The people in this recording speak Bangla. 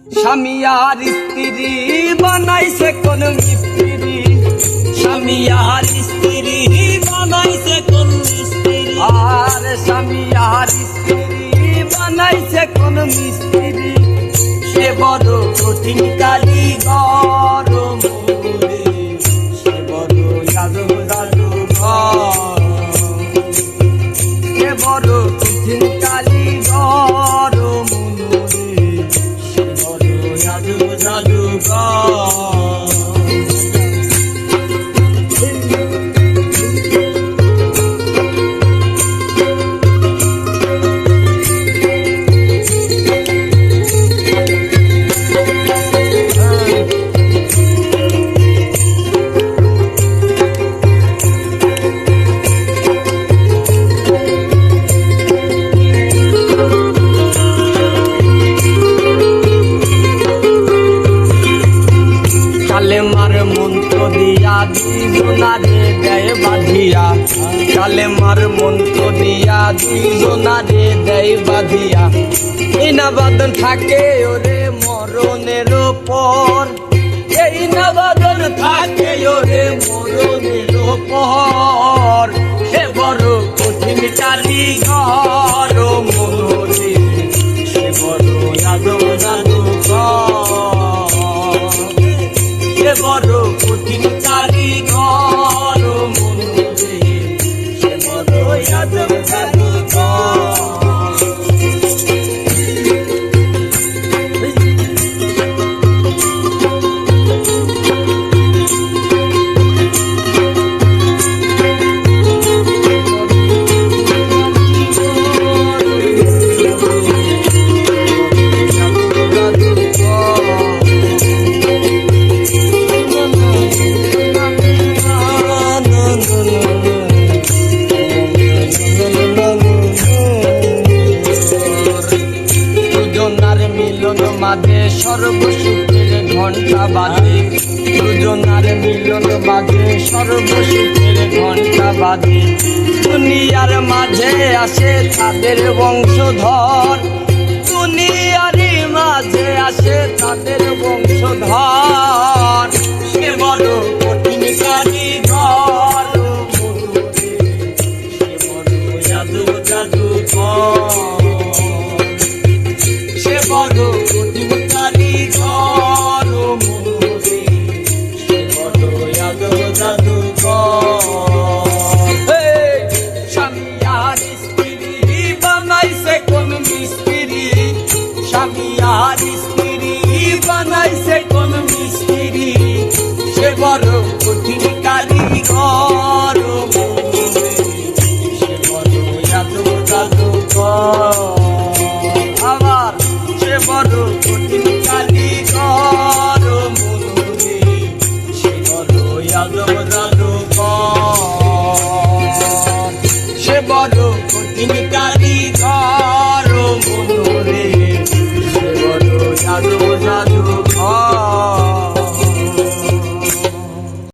স্বামী আর স্ত্রী বানাইছে কোন মিস্ত্রি, স্বামী আর স্ত্রী বানাইছে কোন মিস্ত্রি, আর স্বামী আর স্ত্রী বানাইছে কোন মিস্ত্রি, সে বড় কঠিন কারিগর মোরে, সে বড় জাদু জাদুঘর, সে বড় কঠিন কারিগর মনুরে, সে বড় জাদুঘর। কালেমার মন্ত্র দিয়া দুইজনারে দেয় বাঁধিয়া, কালেমার মন্ত্র দিয়া দুইজনারে দেয় বাঁধিয়া, এই না বাঁধন থাকে ওরে মরণের পর, এই না বাঁধন থাকে ওরে মরণের পর, সে বড় কঠিন কারিগর মনোরে, সে বড় জাদুঘর, সে বড় কঠিন কারিগর মনোরে, সে বড় জাদুঘর। মাঝে সর্বসুখের ঘন্টা বাজে, দুজনার মিলন বাজে সর্বসুখের ঘন্টা বাজে, দুনিয়ার মাঝে আসে তাদের বংশধর, দুনিয়ার মাঝে আসে তাদের বংশধর, সে বড় কঠিন কারিগর মনোরে, সে বড় জাদুঘর, সে বড় কঠিন কারিগর মোরে, সে বড় জাদুঘর। স্বামী আর স্ত্রী বানাইছে কোন মিস্ত্রি, স্বামী আর স্ত্রী বানাইছে কোন মিস্ত্রি, সে বড়